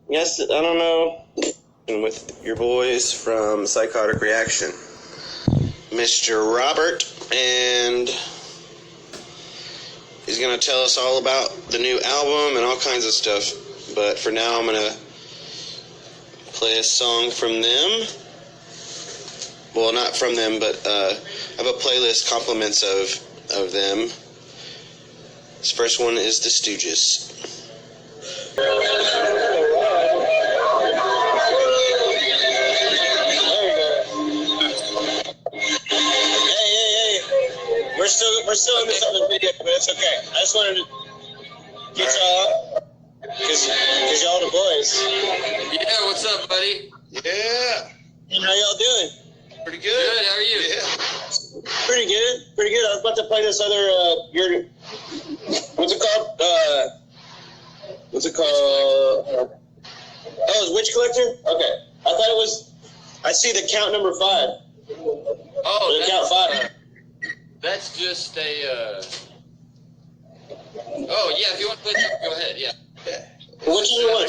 Yes, I don't know. With your boys from Psychotic Reaction, Mr. Robert, and he's going to tell us all about the new album and all kinds of stuff. But for now, I'm going to play a song from them. Well, not from them, but I have a playlist compliments of them. This first one is The Stooges. We're still in this other video, but it's okay. I just wanted to get y'all up because y'all the boys. Yeah, what's up, buddy? Yeah. And how y'all doing? Pretty good. Good. How are you? Yeah. Pretty good. Pretty good. I was about to play this other what's it called? Oh, it's Witch Collector? Okay. I thought it was. I see the count number 5. Oh, the count 5. That's just a. Oh yeah, if you want to play that, go ahead. Yeah. Which one?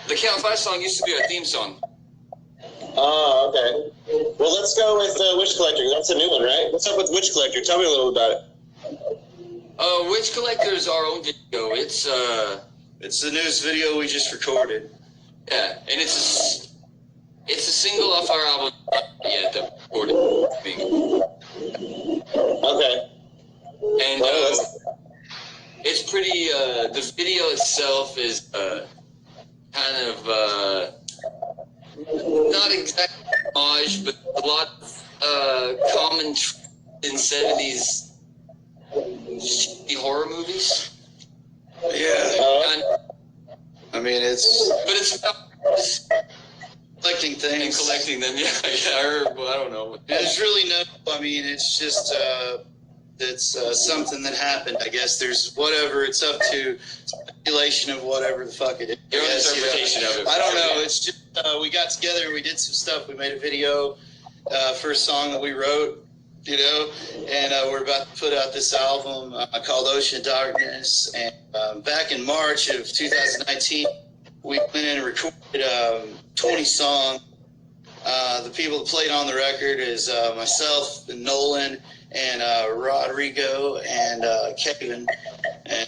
The Count 5 song used to be our theme song. Oh, okay. Well, let's go with Witch Collector. That's a new one, right? What's up with Witch Collector? Tell me a little about it. Witch Collector is our own video. It's the newest video we just recorded. Yeah, and it's a single off our album. Yeah, the recorded thing. Okay. And it's pretty. The video itself is kind of not exactly homage, but a lot of common in 70s horror movies. Yeah. I mean, it's about collecting things. And collecting them, yeah, or, well, I don't know. There's really no, I mean, it's just, it's something that happened, I guess. There's whatever, it's up to speculation of whatever the fuck it is. Your interpretation of it. I don't know, it's just, we got together and we did some stuff. We made a video for a song that we wrote, you know, and we're about to put out this album called Ocean of Darkness. And back in March of 2019, we went in and recorded 20 songs. The people that played on the record is myself and Nolan and Rodrigo and Kevin. And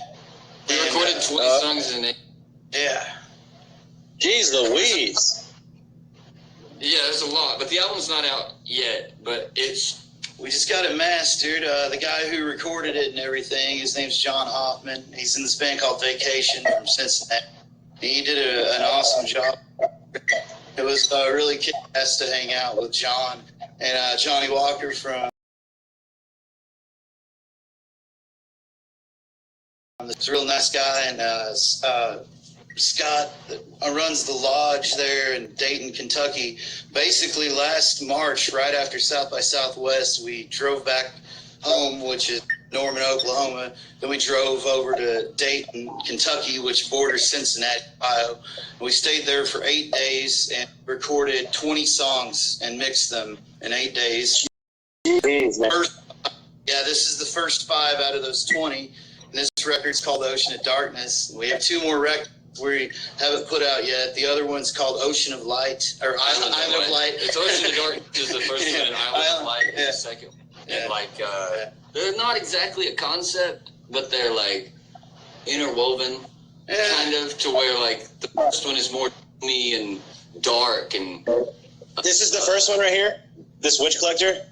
we recorded 20 songs in it. Yeah. Jeez Louise. Yeah, there's a lot, but the album's not out yet. But we just got it mastered. The guy who recorded it and everything, his name's John Hoffman. He's in this band called Vacation from Cincinnati. He did an awesome job. It was really kick-ass to hang out with John and Johnny Walker from this real nice guy, and Scott runs the lodge there in Dayton, Kentucky. Basically, last March, right after South by Southwest, we drove back home, which is Norman, Oklahoma. Then we drove over to Dayton, Kentucky, which borders Cincinnati, Ohio. We stayed there for 8 days and recorded 20 songs and mixed them in 8 days. This is the first 5 out of those 20. And this record's called Ocean of Darkness. We have 2 more records we haven't put out yet. The other one's called Ocean of Light, or Island of Light. It's Ocean of Darkness is the first one, and Island of Light is the second one. And they're not exactly a concept, but they're like interwoven, kind of, to where like the first one is more gloomy and dark. And this is the first one right here. This Witch Collector.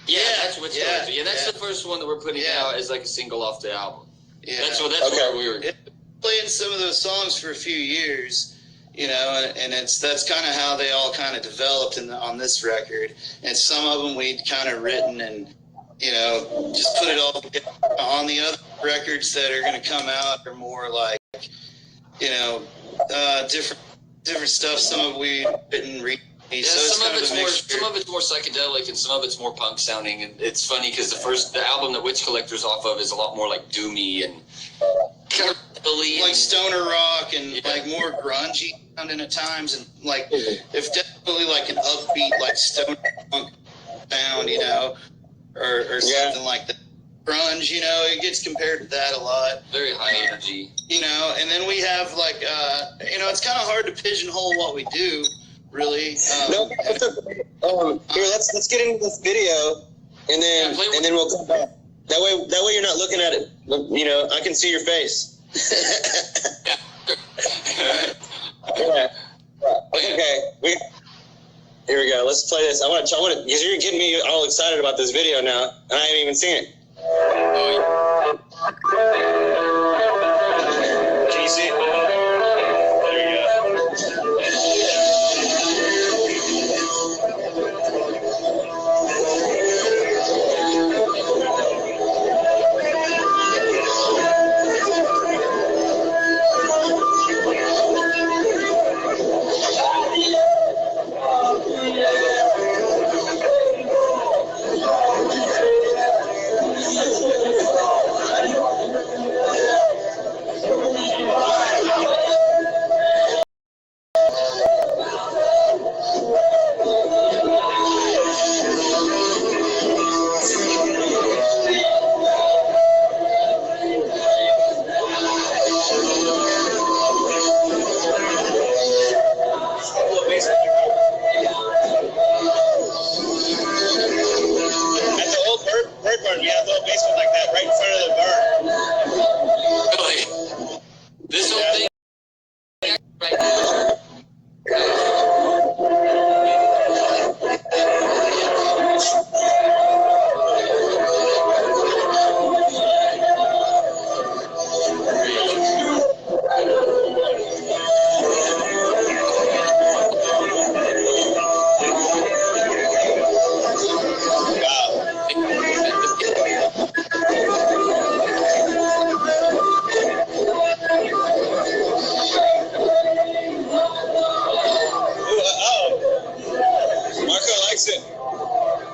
Yeah, that's Witch Collector. Yeah, that's the first one that we're putting out as like a single off the album. Yeah, that's where we were playing some of those songs for a few years. You know, and that's kind of how they all kind of developed on this record. And some of them we'd kind of written and, you know, just put it all together. On the other records that are going to come out are more like, you know, different stuff. Some of we written. Yeah, so some of it's more psychedelic and some of it's more punk sounding. And it's funny because the album that Witch Collector's off of is a lot more like doomy and kind of like stoner rock and like more grungy sounding at times, and like it's definitely like an upbeat like stoner punk sound, you know, or something like that. grunge, you know, it gets compared to that a lot. Very high energy. You know, and then we have like, you know, it's kind of hard to pigeonhole what we do, really. No, here, let's get into this video, and then we'll come back. That way you're not looking at it. You know, I can see your face. Yeah. Okay. Here we go. Let's play this. I want to, because you're getting me all excited about this video now, and I haven't even seen it. Can you see it? There you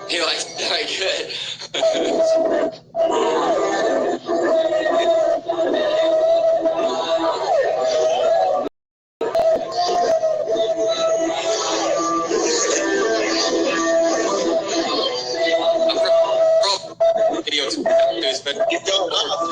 He likes it very good. Video to get going off.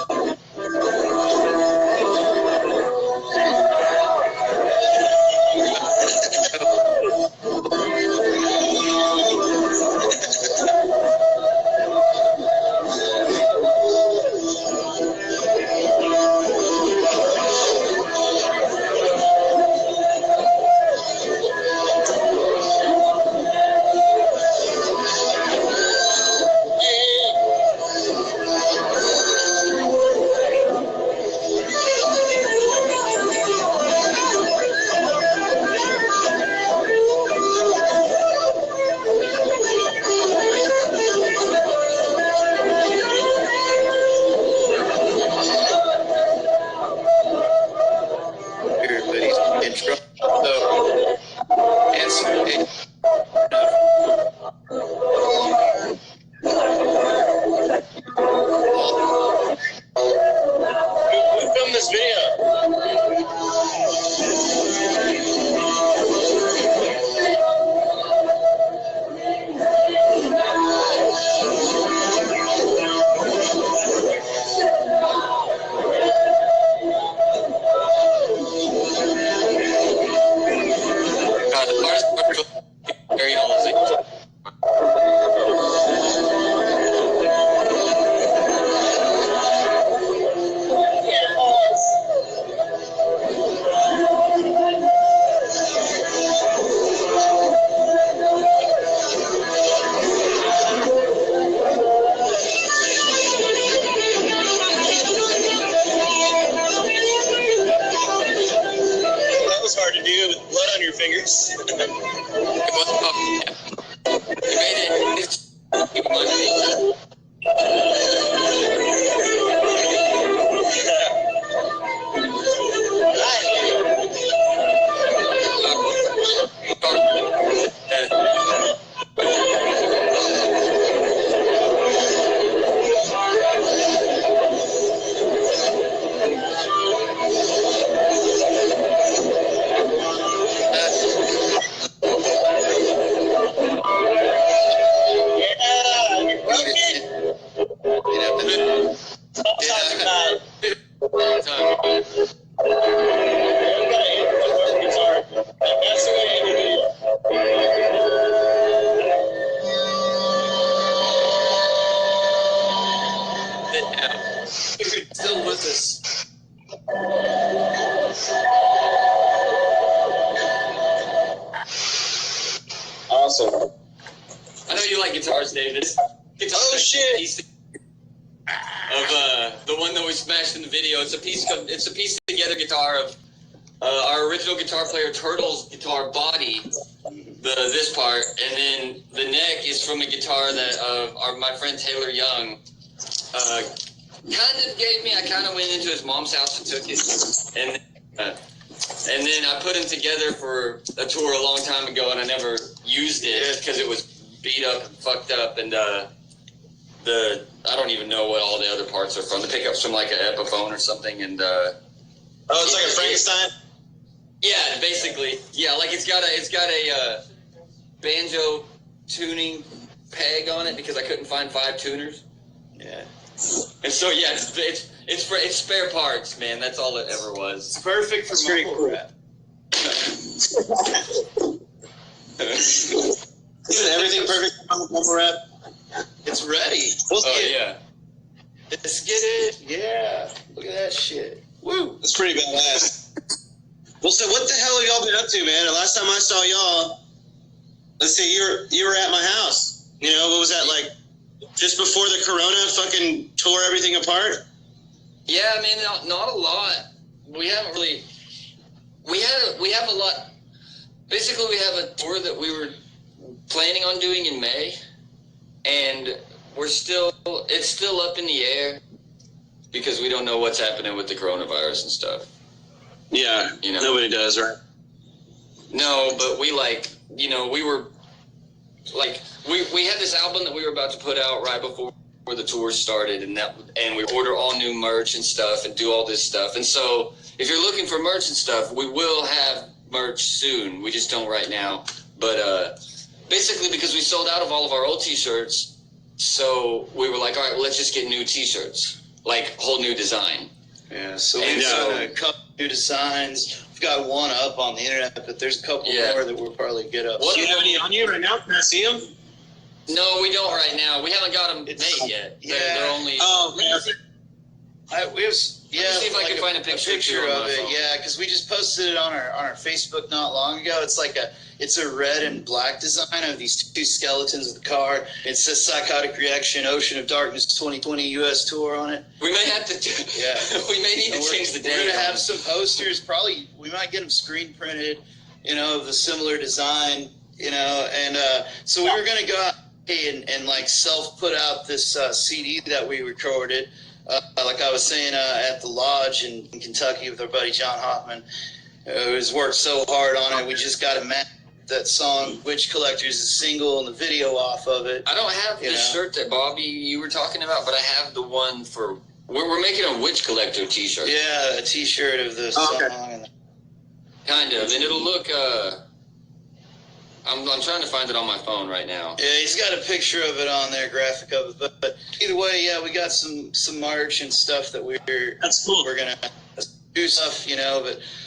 guitars, David. Oh shit! Of the one that we smashed in the video. It's a piece together guitar of our original guitar player Turtle's guitar body. This part, and then the neck is from a guitar that my friend Taylor Young kind of gave me. I kind of went into his mom's house and took it, and then I put them together for a tour a long time ago, and I never used it because it was beat up and fucked up, and I don't even know what all the other parts are from. The pickup's from like an Epiphone or something, and it's like a Frankenstein. Yeah, basically, yeah, like it's got a banjo tuning peg on it because I couldn't find 5 tuners. Yeah. And so yeah, it's spare parts, man. That's all it ever was. It's perfect for mumble rap. Isn't everything perfect for mumble rap? It's ready. Yeah. Let's get it. Yeah. Look at that shit. Woo. It's pretty badass. Well, so what the hell have y'all been up to, man? The last time I saw y'all, let's see, you were at my house. You know, what was that, like, just before the Corona fucking tore everything apart? Yeah, I mean, not a lot. We haven't really. We have a lot. Basically, we have a tour that we were planning on doing in May, and it's still up in the air because we don't know what's happening with the coronavirus and stuff. Yeah, you know, nobody does, right? No, but we were like we had this album that we were about to put out right before the tour started, and we order all new merch and stuff and do all this stuff. And so if you're looking for merch and stuff, we will have merch soon. We just don't right now. But basically because we sold out of all of our old t-shirts, so we were like, all right, well, let's just get new t-shirts, like whole new design. Yeah, so we've got a couple new designs. We've got one up on the internet, but there's a couple more that we'll probably get up. Do you have any on you right now? Can I see them? No, we don't right now. We haven't got them made yet. Yeah. They're only... Oh, man. Let me see if I can find a picture of it. Yeah, because we just posted it on our Facebook not long ago. It's a red and black design of these 2 skeletons of the car. It says Psychotic Reaction, Ocean of Darkness 2020 U.S. Tour on it. We may have to. We may need to change the date. We're gonna have some posters. Probably we might get them screen printed. Of the similar design. And so we were gonna go out and like self put out this CD that we recorded. Like I was saying, at the lodge in Kentucky with our buddy John Hoffman, who's worked so hard on it. We just got to match that song, Witch Collectors, is single, and the video off of it. I don't have the shirt that Bobby you were talking about, but I have the one for we're making a Witch Collector T-shirt. Yeah, a T-shirt of the song. Okay. Kind of, and it'll look. I'm trying to find it on my phone right now. Yeah, he's got a picture of it on there, graphic of it. But either way, yeah, we got some merch and stuff that That's cool. We're gonna do stuff,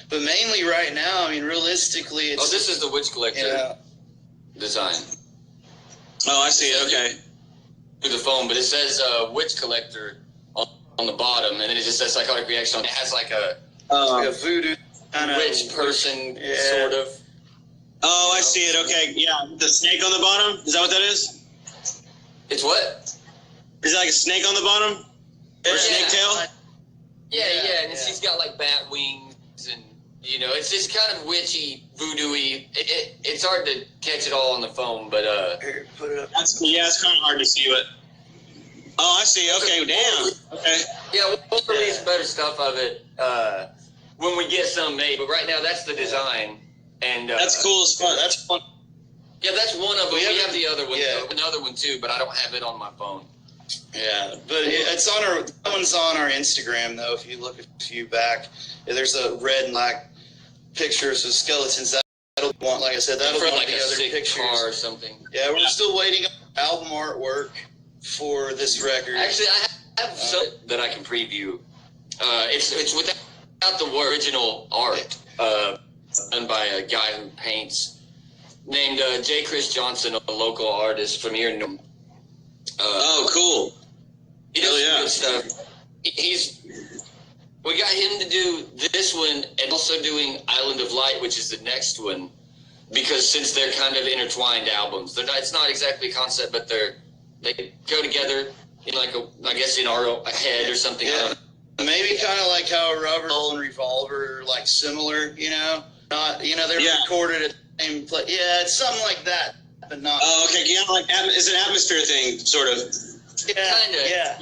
but mainly right now, I mean, realistically, it's. This is the Witch Collector design. Oh, I see. Okay. Through the phone, but it says Witch Collector on the bottom, and then it just says Psychotic Reaction. It has like a voodoo kind of witch person, sort of. Oh, I see it. Okay, yeah. The snake on the bottom? Is that what that is? It's what? Is it like a snake on the bottom? Or a snake tail? Yeah, and she's got like bat wings, and it's just kind of witchy, voodoo-y. It's hard to catch it all on the phone, but Here, put it up. it's kind of hard to see it. Oh, I see. Okay, damn. Okay. Yeah, we'll release better stuff of it when we get some made. But right now, that's the design. And that's cool as fuck. That's fun. Yeah, that's one of them. We have the other one, another one too, but I don't have it on my phone. Yeah, but it's on that one's on our Instagram though. If you look a few back, there's a red and black pictures of skeletons. That'll want, like I said, that'll want like the a other sick pictures car or something. Yeah, we're still waiting on album artwork for this record. Actually, I have some that I can preview. It's without the original art. Done by a guy who paints named J. Chris Johnson, a local artist from here. Oh, cool. He does good stuff. We got him to do this one and also doing Island of Light, which is the next one. because since they're kind of intertwined albums, it's not exactly a concept, but they go together in like I guess in our head or something. Yeah. Maybe kind of like how Rubber Soul and Revolver are like similar, you know? Not, you know, they're recorded at the same place. Yeah, it's something like that, but not. Oh, okay. Yeah, like it's an atmosphere thing, sort of. Yeah, kind of. Yeah.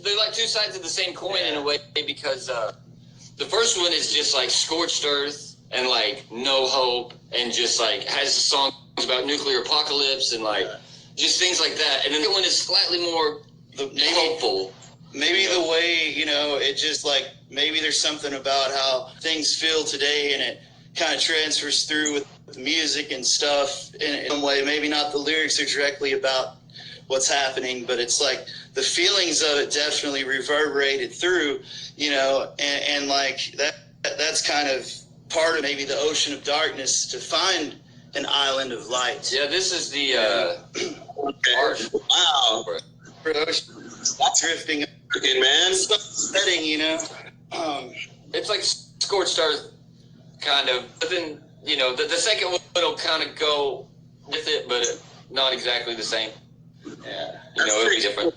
They're like two sides of the same coin in a way, because the first one is just like scorched earth and like no hope, and just like has songs about nuclear apocalypse and like just things like that. And then the one is slightly more hopeful. Maybe the way, you know, it just like, maybe there's something about how things feel today, and it kind of transfers through with the music and stuff in some way. Maybe not the lyrics are directly about what's happening, but it's like the feelings of it definitely reverberated through, you know, and like that's kind of part of maybe the ocean of darkness to find an island of light. Yeah, this is the art. Wow. For ocean drifting. Good, man. Setting, you know. It's like scorched earth, kind of. But then, you know, the second one will kind of go with it, but not exactly the same. Yeah. You know, it'll be different.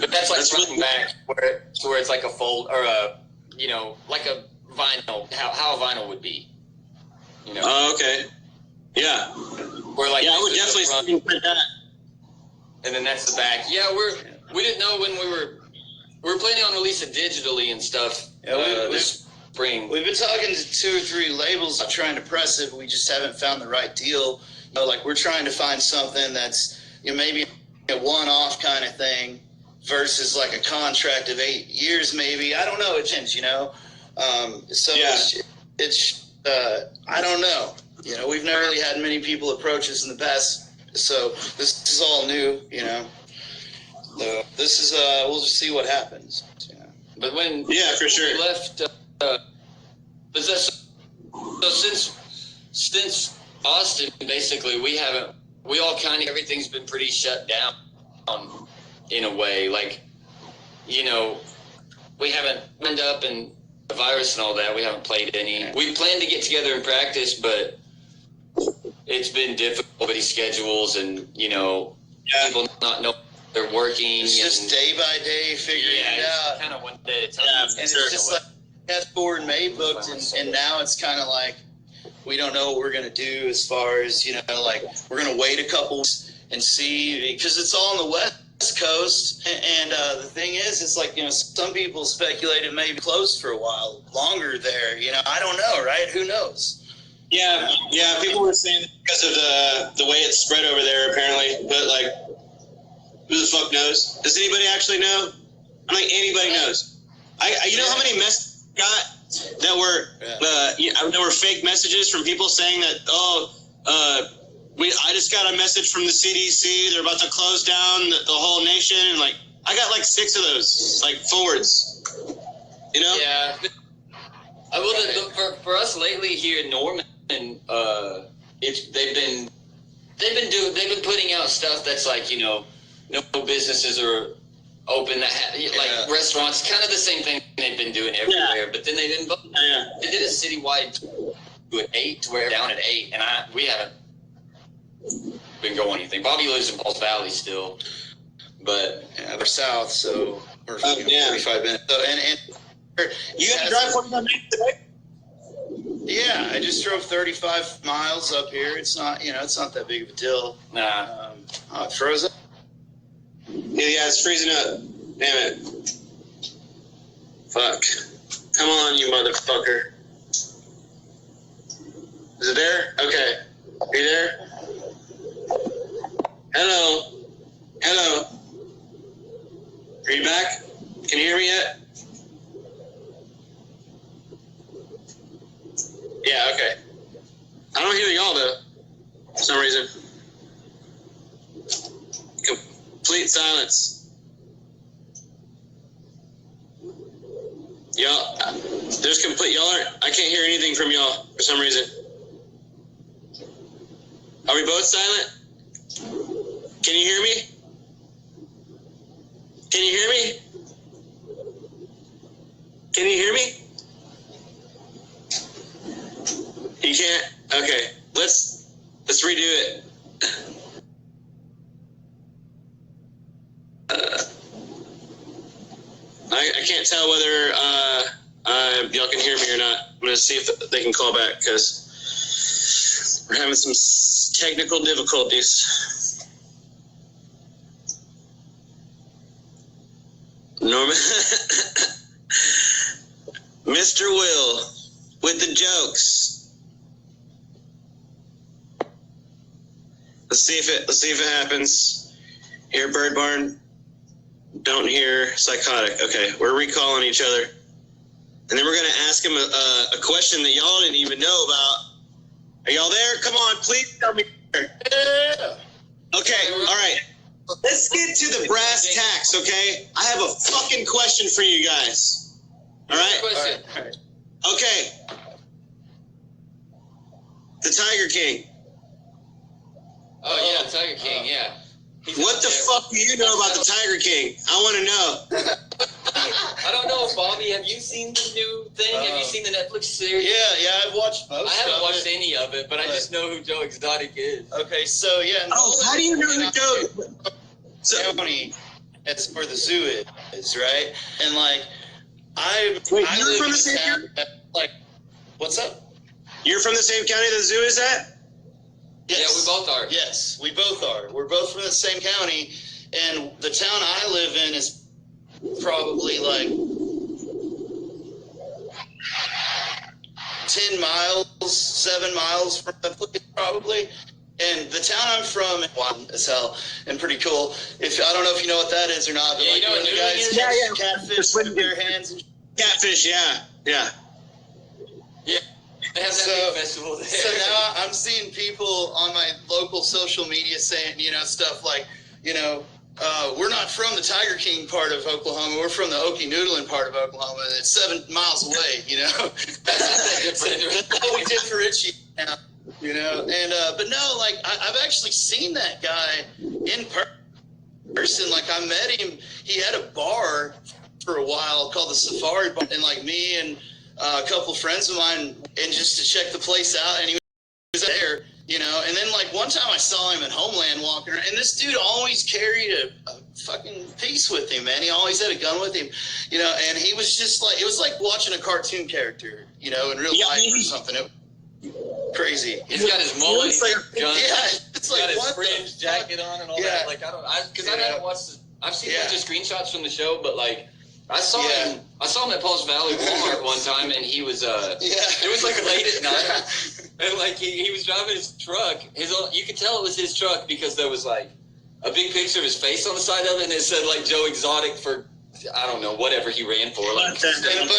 But that's like running back where it's like a fold, or a, you know, like a vinyl, how a vinyl would be. You know. Oh, okay. Yeah. Where like I would definitely think that. And then that's the back. Yeah, we didn't know when we were planning on releasing digitally and stuff. Yeah, this spring. We've been talking to 2 or 3 labels trying to press it, but we just haven't found the right deal. You know, like we're trying to find something that's, you know, maybe a one-off kind of thing versus like a contract of 8 years, maybe. I don't know. It changes, you know. So it's I don't know. You know, we've never really had many people approach us in the past. So this is all new, you know. So this is we'll just see what happens. You know. But when for sure we left, so since Austin, basically we all kind of, everything's been pretty shut down in a way. Like, you know, we haven't ended up in the virus and all that. We haven't played any. We planned to get together and practice, but it's been difficult. Everybody's schedules, and you know, people not know they're working. It's just day by day figuring it out. Kind of one day at a time. Yeah, and it's just like S4 and May booked, and now it's kind of like we don't know what we're gonna do as far as, you know, like we're gonna wait a couple weeks and see, because it's all on the West Coast, and the thing is, it's like, you know, some people speculate it may be closed for a while longer there. You know, I don't know, right? Who knows? Yeah. People were saying because of the way it's spread over there, apparently. But like, who the fuck knows? Does anybody actually know? I don't think anybody knows. You know how many messages I got that were fake messages from people saying that I just got a message from the CDC. They're about to close down the whole nation, and like I got like 6 of those like forwards. You know? Yeah. For us lately here in Norman, they've been putting out stuff that's like, you know, no businesses are open, like restaurants, kind of the same thing they've been doing everywhere. But then they did a citywide at 8 to where down at 8, and we haven't been going anything. Bobby lives in Pauls Valley still, but we're south, so we're 45 minutes. So, and you had to drive 45 minutes today? Yeah, I just drove 35 miles up here. It's not, you know, it's not that big of a deal. Nah. It froze up. Yeah, it's freezing up. Damn it. Fuck. Come on, you motherfucker. Is it there? Okay. Are you there? Hello. Are you back? Can you hear me yet? Yeah, okay. I don't hear y'all though, for some reason. Complete silence. Y'all, I can't hear anything from y'all for some reason. Are we both silent? Can you hear me? Can you hear me? Can you hear me? You can't? Okay, let's redo it. I can't tell whether y'all can hear me or not. I'm going to see if they can call back because we're having some technical difficulties. Norman, Mr. Will with the jokes. Let's see if it happens. Hear Bird Barn. Don't hear Psychotic. Okay, we're recalling each other. And then we're going to ask him a question that y'all didn't even know about. Are y'all there? Come on, please tell me. Yeah. Okay, all right. Let's get to the brass tacks, okay? I have a fucking question for you guys. All right? All right. Okay. The Tiger King. Oh, yeah, Tiger King, yeah. What the fuck do you know about the Tiger King? I want to know. I don't know, Bobby. Have you seen the new thing? Have you seen the Netflix series? Yeah, I've watched most. I haven't of watched it, any of it, but I just know who Joe Exotic is. Okay, so yeah. Oh, how do you know who Joe? County, that's where the zoo is, right? And like, I Wait, I you're live from in the same town county? like, what's up? You're from the same county the zoo is at? Yes. Yeah, we both are. Yes, we both are. We're both from the same county, and the town I live in is probably like 10 miles, 7 miles from the place, probably. And the town I'm from is wild as hell and pretty cool. If I don't know if you know what that is or not, but Yeah, like you know when what the noodling guys is? catch catfish with their hands. And Catfish, yeah. Yeah, they have that big festival there. so now I'm seeing people on my local social media saying, stuff like, we're not from the Tiger King part of Oklahoma. We're from the Okie Noodling part of Oklahoma. And it's 7 miles away, That's what we did for Richie now, And, but no, like, I've actually seen that guy in person. Like, I met him. He had a bar for a while called the Safari Bar. And, like, me and a couple of friends of mine, and just to check the place out, and he was there, and then like one time I saw him at Homeland walking around, and this dude always carried a fucking piece with him, man. He always had a gun with him, and he was just like, it was like watching a cartoon character, in real life or something. It was crazy. He's got his mullet, gun. Yeah, it's like, got his what fringe jacket on and all that. Like, I haven't watched I've seen a bunch of screenshots from the show, but like, I saw him at Paul's Valley Walmart one time, and he was it was like late at night, and like he was driving his truck. You could tell it was his truck because there was like a big picture of his face on the side of it, and it said like Joe Exotic for I don't know whatever he ran for, like and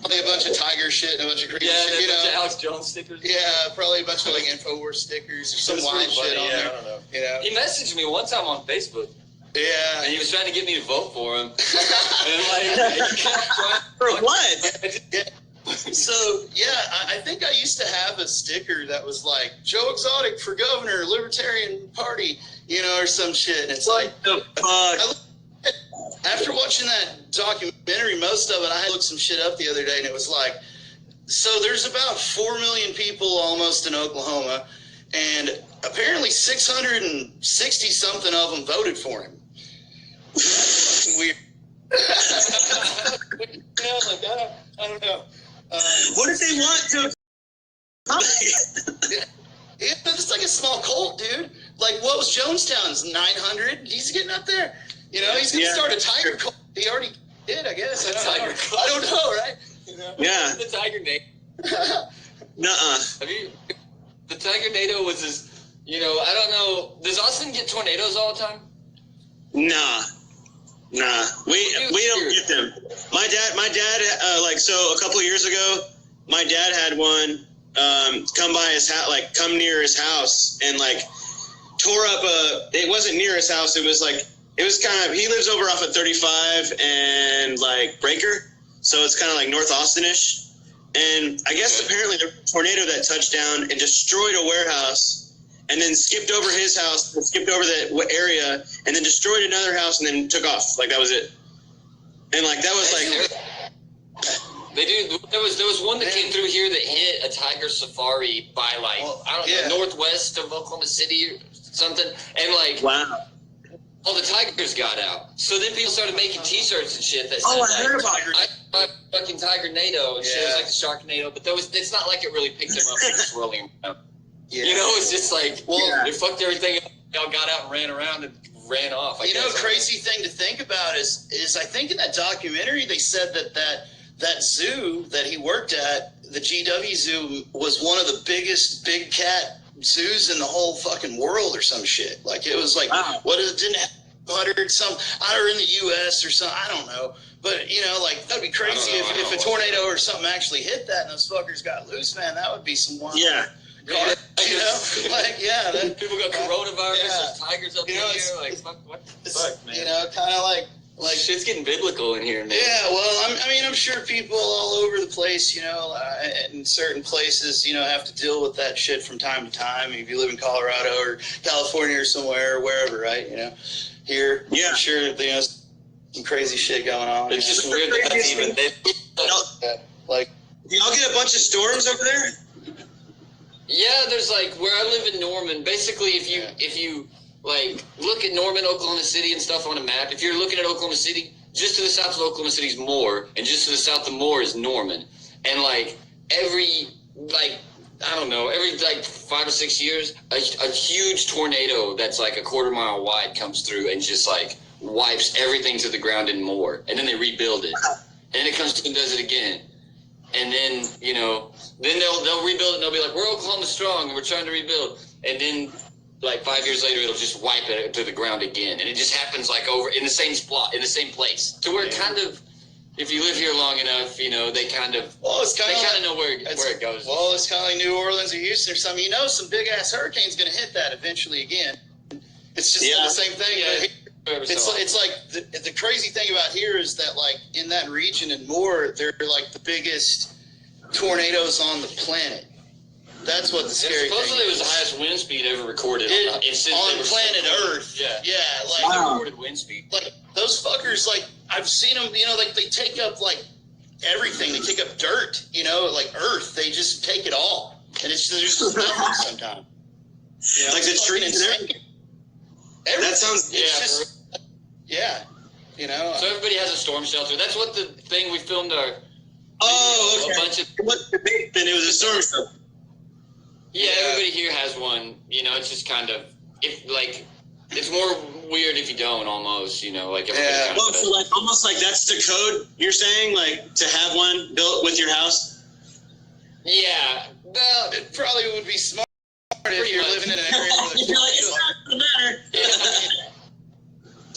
probably a bunch of Tiger shit and a bunch of crazy shit, a bunch of Alex Jones stickers. Yeah, probably a bunch of like InfoWars stickers or some wild shit on there. I don't know. He messaged me one time on Facebook. Yeah. And he was trying to get me to vote for him. And like, he kept trying. For what? So, I think I used to have a sticker that was like, Joe Exotic for governor, Libertarian Party, or some shit. And it's like, the fuck? After watching that documentary, most of it, I had to look some shit up the other day, and it was like, so there's about 4 million people almost in Oklahoma, and apparently 660 something of them voted for him. That's weird. I don't know. What did they want to? It's like a small cult, dude. Like, what was Jonestown's 900? He's getting up there. He's going to start a tiger cult. He already did, I guess. I don't know, right? Yeah. The Tiger NATO. Nuh-uh. The Tiger NATO was this, I don't know. Does Austin get tornadoes all the time? Nah. We don't get them. My dad, so a couple of years ago, my dad had one come by his house, come near his house, and tore up it wasn't near his house, it was kind of, he lives over off of 35 and Breaker, so it's kind of like North Austin-ish, and I guess apparently there was a tornado that touched down and destroyed a warehouse, and then skipped over his house, skipped over the area, and then destroyed another house, and then took off. That was it. And that was They do. There was one that came through here that hit a tiger safari by like I don't know, northwest of Oklahoma City or something, and like wow. all the tigers got out. So then people started making T-shirts and shit that Oh, said, I heard about I fucking Tiger-nado and shit. It was like the Sharknado, but it's not like it really picked them up and was rolling around. Yeah. You know, it's just like, they fucked everything up. Y'all got out and ran around and ran off. You know, crazy thing to think about is I think in that documentary they said that zoo that he worked at, the GW Zoo, was one of the biggest big cat zoos in the whole fucking world or some shit. Like it was like didn't have 100 some or in the US or something, I don't know. But you know, like that'd be crazy if a tornado or something actually hit that and those fuckers got loose, man. That would be some wild. Yeah. You know, like people got coronavirus. There's tigers up in here. Like fuck, what the fuck, man? You know, kind of like shit's getting biblical in here, man. Yeah, well, I'm sure people all over the place, you know, in certain places, you know, have to deal with that shit from time to time. If you live in Colorado or California or somewhere or wherever, right? You know, here, I'm sure, you know, some crazy shit going on. It's just weird that that's even. Like, do y'all get a bunch of storms over there? Yeah, there's like where I live in Norman. Basically, if you like look at Norman, Oklahoma City and stuff on a map, if you're looking at Oklahoma City, just to the south of Oklahoma City is Moore, and just to the south of Moore is Norman. And like every 5 or 6 years, a huge tornado that's like a quarter mile wide comes through and just like wipes everything to the ground in Moore, and then they rebuild it, and it comes through and does it again. And then, you know, then they'll rebuild it and they'll be like, we're Oklahoma strong and we're trying to rebuild. And then, like 5 years later, it'll just wipe it to the ground again. And it just happens like over in the same spot, in the same place. To where it kind of, if you live here long enough, you know, they kind of know where it goes. Well, it's kind of like New Orleans or Houston or something. You know, some big ass hurricane's going to hit that eventually again. It's just the same thing. Yeah. It's like the crazy thing about here is that like in that region and more, they're like the biggest tornadoes on the planet. That's what the scary thing is. Supposedly it was the highest wind speed ever recorded on planet Earth. Yeah, like recorded wind speed. Like those fuckers, like I've seen them. You know, like they take up like everything. They take up dirt. You know, like Earth. They just take it all, and there's just nothing sometimes. You know, like the trees and everything. That sounds you know. So everybody has a storm shelter. That's what the thing we filmed our. Oh, okay. A bunch of. Then it was a storm shelter. Yeah, everybody here has one. You know, it's just kind of it's more weird if you don't almost. You know, like well, so like almost like that's the code you're saying, like to have one built with your house. Yeah, well, it probably would be smart if you're living in an area where there's you're like, it's not gonna matter.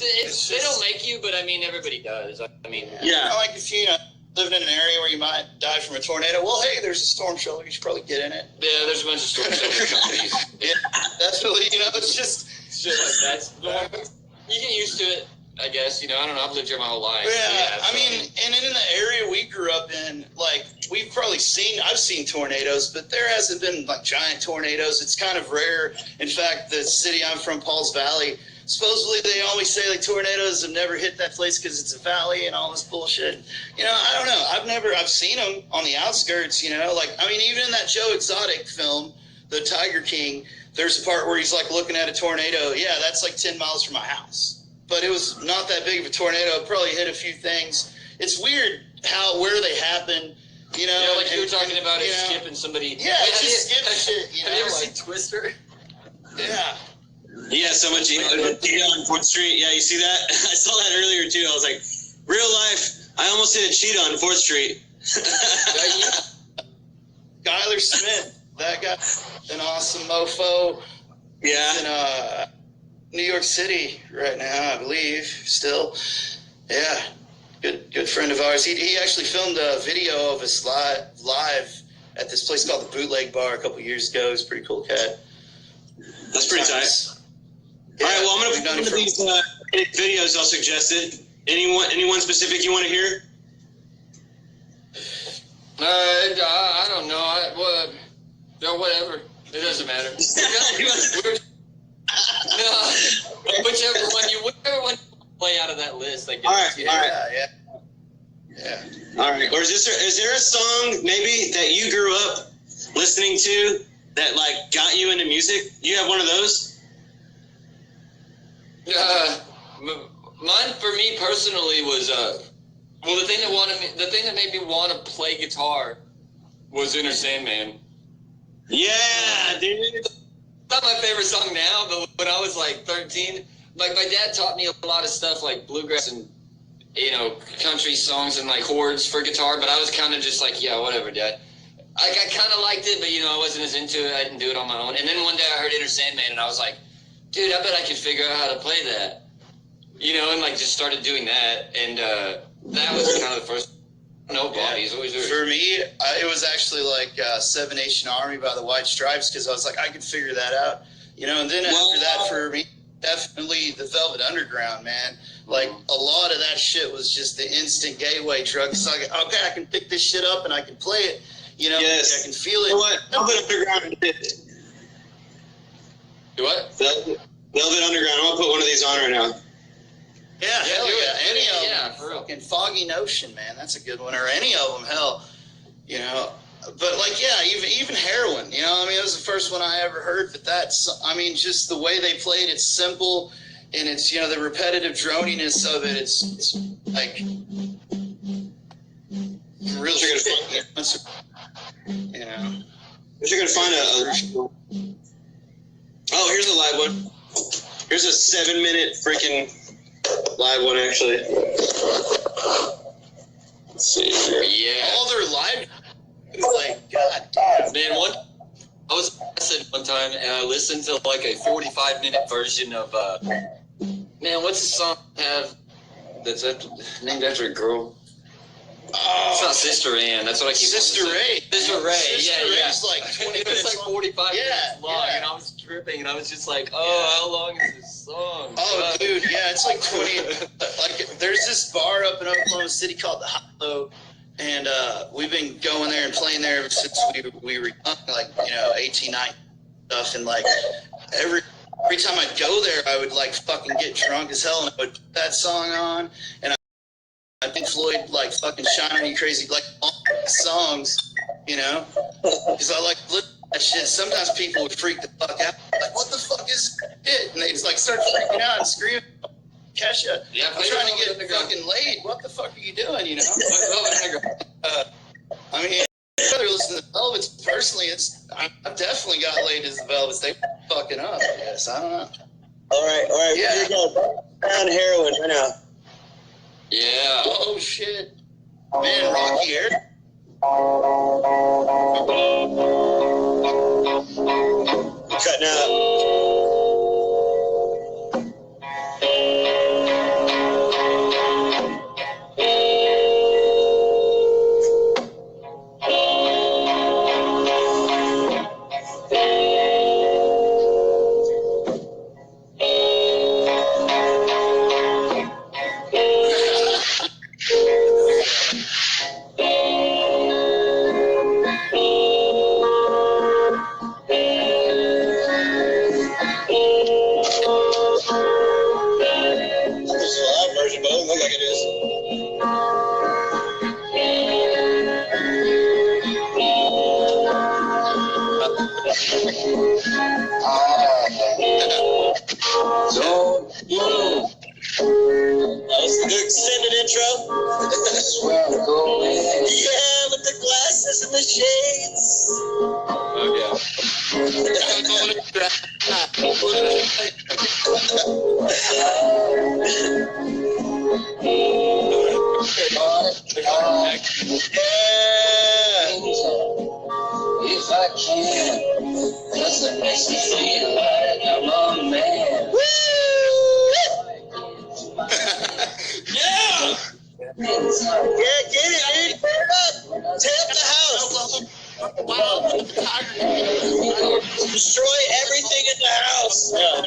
They don't make you, but I mean, everybody does. I mean, like if you living in an area where you might die from a tornado, well, hey, there's a storm shelter. You should probably get in it. Yeah, there's a bunch of storm shelter companies. Yeah, that's really, you know, it's just shit like that. You get used to it, I guess. You know, I don't know. I've lived here my whole life. Yeah, I mean, and in the area we grew up in, like, I've seen tornadoes, but there hasn't been, like, giant tornadoes. It's kind of rare. In fact, the city I'm from, Pauls Valley, supposedly they always say, like, tornadoes have never hit that place because it's a valley and all this bullshit. You know, I don't know. I've seen them on the outskirts, you know. Like, I mean, even in that Joe Exotic film, The Tiger King, there's a part where he's, like, looking at a tornado. Yeah, that's, like, 10 miles from my house. But it was not that big of a tornado. It probably hit a few things. It's weird where they happen, you know. Yeah, like you were talking about it skipping somebody. Yeah, it just skips shit, you know. Have you ever seen Twister? Yeah. Yeah, so much cheetah on 4th Street. Yeah, you see that? I saw that earlier too. I was like, real life, I almost hit a cheetah on 4th Street. Skylar Smith, that guy, an awesome mofo. Yeah. He's in New York City right now, I believe, still. Yeah, good friend of ours. He actually filmed a video of us live at this place called the Bootleg Bar a couple years ago. He's a pretty cool cat. That's pretty tight. Yeah, all right, well, I'm going to put one of these videos I suggested. Anyone specific you want to hear? I don't know. Whatever. It doesn't matter. Whichever one you play out of that list, I guess. All right. Yeah. Yeah. All right. Or is there a song maybe that you grew up listening to that like got you into music? You have one of those? Mine for me personally was well, the thing that made me want to play guitar was Inner Sandman. Yeah, dude. It's not my favorite song now, but when I was like 13, like my dad taught me a lot of stuff like bluegrass and country songs and like chords for guitar. But I was kind of just like, yeah, whatever, Dad. I kind of liked it, but I wasn't as into it. I didn't do it on my own. And then one day I heard Inner Sandman, and I was like, dude, I bet I can figure out how to play that. And like just started doing that, and that was kind of the first. No bodies, always there. For me, it was actually like Seven Nation Army by the White Stripes, because I was like, I could figure that out, And then after that, for me, definitely the Velvet Underground, man. Like a lot of that shit was just the instant gateway drug. So okay, I can pick this shit up and I can play it. Yes. I can feel it. You know what? Velvet Underground did it. Do what? Velvet Underground. I'm gonna put one of these on right now. Yeah, hell yeah. Any of them. For real. Fucking Foggy Notion, man. That's a good one. Or any of them, hell. But like, yeah, even Heroin. It was the first one I ever heard. But just the way they played, it's simple, and it's the repetitive droniness of it. It's like real shit. You're gonna find Oh, here's a live one. Here's a 7-minute freaking live one, actually. Let's see here. Yeah. All their live, like, god damn. Man, I was one time and I listened to like a 45-minute version of man, what's the song have that's named after a girl? Oh, it's not Sister Ann. That's what I keep. Sister Ray. Sister Ray. Sister yeah. Ray's like 20 it was minutes like 45 minutes long, yeah. and I was tripping, and I was just like, how long is this song? Oh, dude, yeah, it's like 20. Like, there's this bar up in Oklahoma City called the Hollow, and we've been going there and playing there ever since we were young, like 18, 19 stuff, and like every time I'd go there, I would like fucking get drunk as hell, and I would put that song on, and I think Floyd like fucking Shine On You Crazy, like all songs, because I like look at that shit. Sometimes people would freak the fuck out, like, what the fuck is it? And they just like start freaking out and screaming, Kesha, I'm trying to get fucking laid. What the fuck are you doing? I mean, I'd rather listen to the Velvets. Personally, I've definitely got laid as the Velvets. They fucking up, I guess. I don't know. All right. Yeah. Here we go. On Heroin right now. Yeah. Oh shit, man, Rocky Air. Cutting out. Extended intro. Yeah, with the glasses and the shades. If I can, cause it makes me feel like I'm a man. Woo! Yeah! Yeah, get it, dude. Turn up. Tear up the house. Destroy everything in the house. Yeah.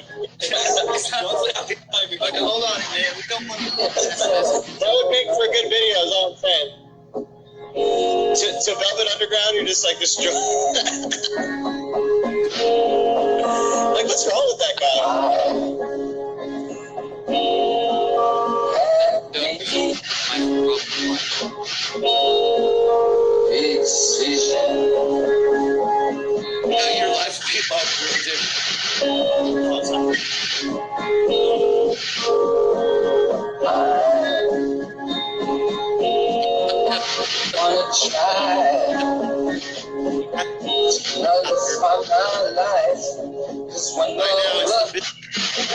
Hold on, man. We don't want to. That would make for a good video, is all I'm saying. To Velvet Underground, you're just like destroying. Like, what's wrong with that guy? Big decision. Your life would be a lot real different. I wanna try another spot in my life. Cause when the love is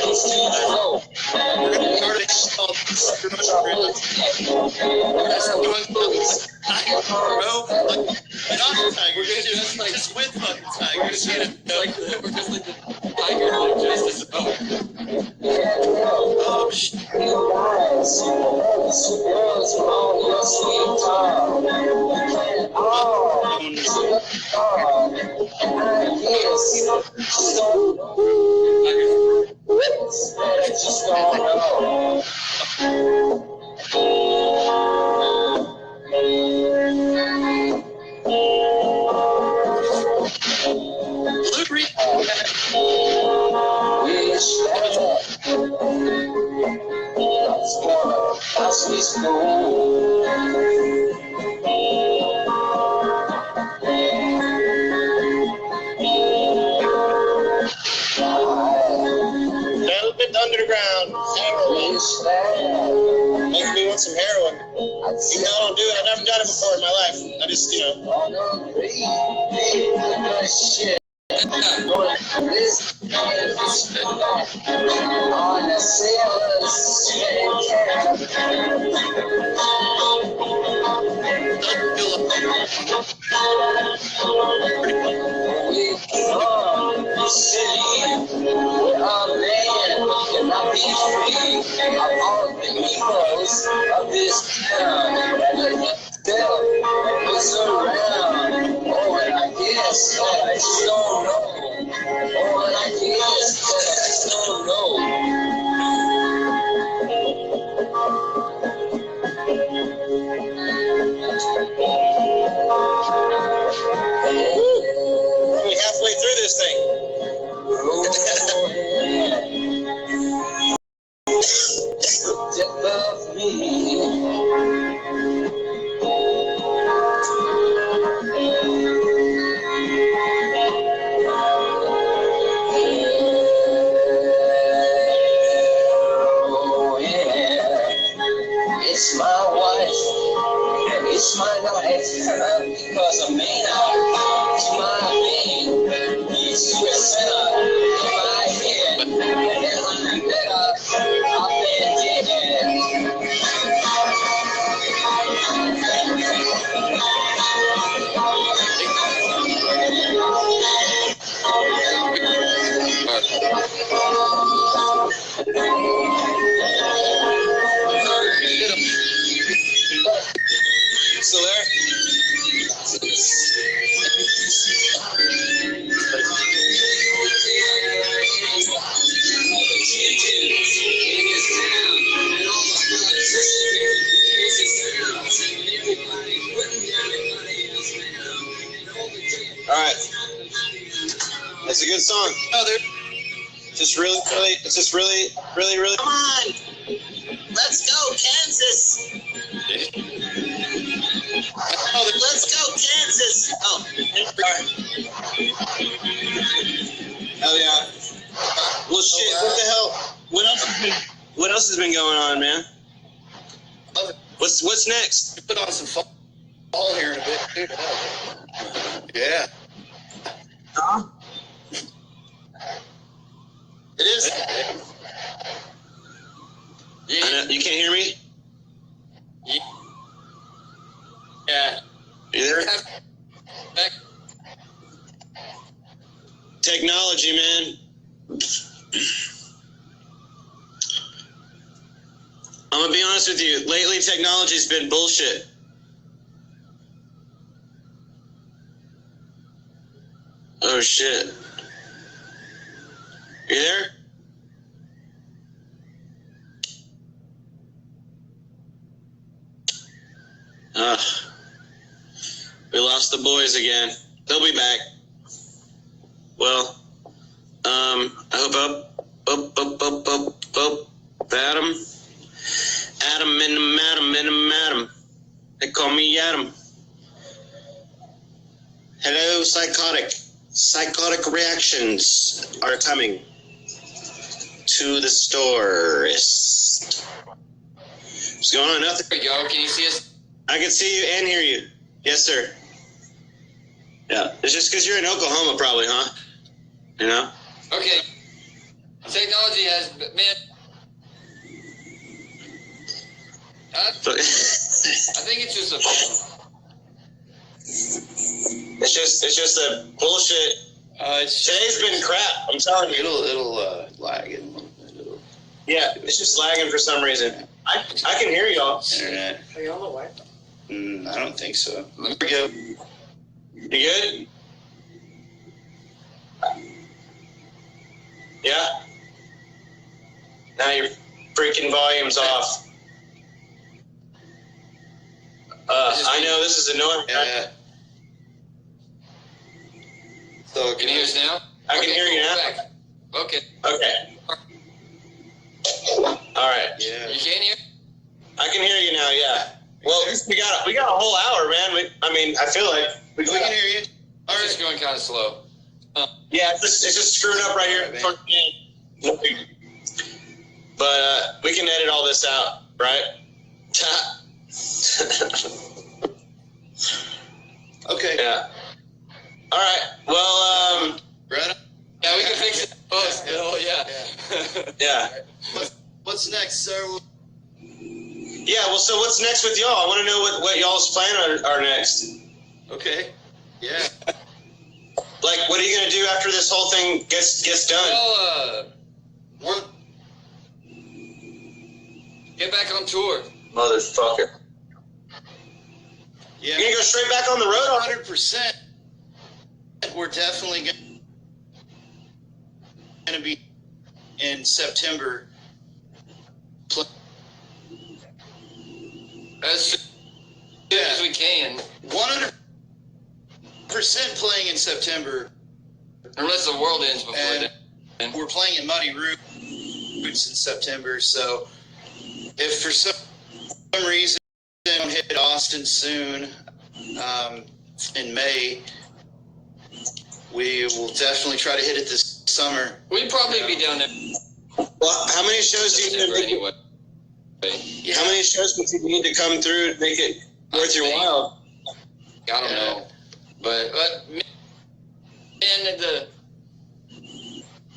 too slow, Bro, like, not Tiger, we're just like with fucking Tiger. We're just like the Tiger that just is over. Oh shit. Just don't know. Velvet Underground, heroin. Makes me want some heroin. Even though I don't do it, I've never done it before in my life. I just, you know. We're halfway through this thing. It's my wife, it's my life, because I may not, it's my pain, it's suicide in my head, and I'm better, I've been dead. Still there? All right. That's a good song. Oh, there. Just really. Come on. Let's go, Kansas. Let's go, Kansas. Oh, hell yeah. Well, shit. What the hell? What else has been going on, man? What's next? Put on some fall here in a bit, too. Yeah. Huh? It is. Yeah. I know, you can't hear me? Yeah. You there? Back. Technology, man. I'm gonna be honest with you. Lately, technology's been bullshit. Oh shit. You there? Ugh. We lost the boys again. They'll be back. Well, I hope Adam in the madam. They call me Adam. Hello, Psychotic. Psychotic reactions are coming to the store. What's going on? Nothing. There you go. Can you see us? I can see you and hear you. Yes, sir. Yeah. It's just because you're in Oklahoma, probably, huh? You know? Okay. Technology has, man. I think it's just a. It's just a bullshit. Today's been crap. I'm telling you. It'll lag it a little bit. Yeah, it's just lagging for some reason. I can hear y'all. Internet. Are you on the Wi-Fi? I don't think so. There we go. You good? Yeah. Now your freaking volume's off. I know this is annoying. Yeah. So Can you hear us now? I can hear you now. Back. Okay. Okay. All right. Yeah. You can hear? I can hear you now. Yeah. Well, we got a whole hour, man. I feel like We can hear you. All It's just right. going kind of slow. Yeah, it's just screwing up right here. But we can edit all this out, right? Okay. Yeah. All right. Well, Right. Yeah, we can fix it. Oh, yeah. yeah. What's next, sir? Yeah. Well, so what's next with y'all? I want to know what y'all's plan are next. Okay. Yeah. Like, what are you gonna do after this whole thing gets done? Well, get back on tour. Motherfucker. Yeah. You're gonna go straight back on the road? 100%. We're definitely gonna be in September. As soon as we can. 100% playing in September. Unless the world ends before And then. we're playing at Muddy Roots in September. So if for some reason we don't hit Austin soon, in May, we will definitely try to hit it this summer. We'd probably be down there Well, how many shows do you September need? anyway. Yeah. How many shows would you need to come through to make it worth your while? I don't know. But man,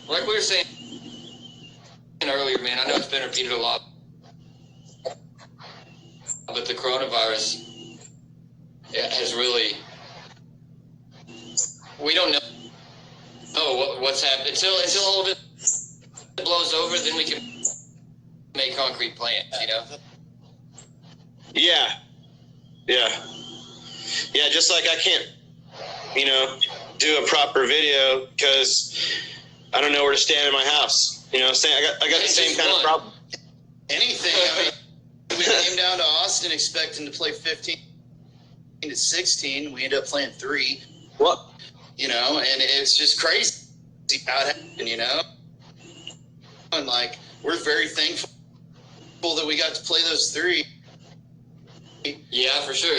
like we were saying earlier, man, I know it's been repeated a lot, but the coronavirus has really, we don't know what's happening until a little bit blows over, then we can make concrete plans, you know? Yeah. Just like I can't, do a proper video because I don't know where to stand in my house. I got the same kind of problem. Anything. I mean, we came down to Austin expecting to play 15 to 16. We ended up playing 3. What? And it's just crazy how it happened, And we're very thankful that we got to play those 3. Yeah, for sure.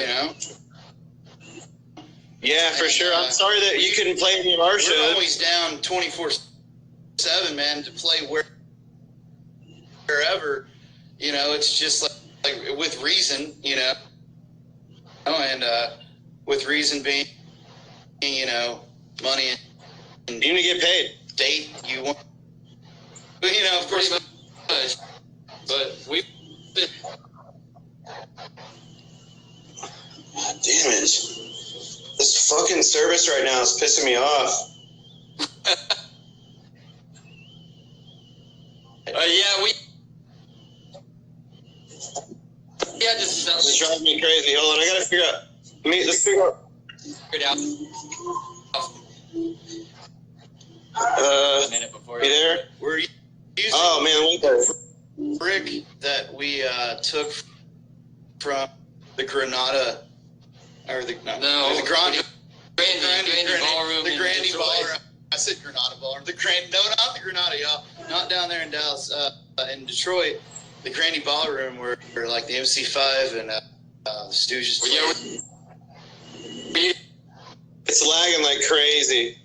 Yeah, for sure. I'm sorry that you couldn't play any of our We're shows. always down 24/7, man, to play wherever. It's just like with reason, and with reason being, money and You need to get paid. date you want. But, of course, But we, God damn it. This fucking service right now is pissing me off. just It's driving me crazy. Hold on, I gotta figure out. Let's figure out. figured out a minute before. You there? we're using Oh man, wait there. brick that we took from the Granada, or the No. the Grandi Grandy Ballroom. the in Grandy Detroit. Ballroom. I said Granada Ballroom. No, not the Granada, y'all. Not down there in Dallas. In Detroit, the Grandy Ballroom, where like the MC5 and Stooges. It's lagging like crazy.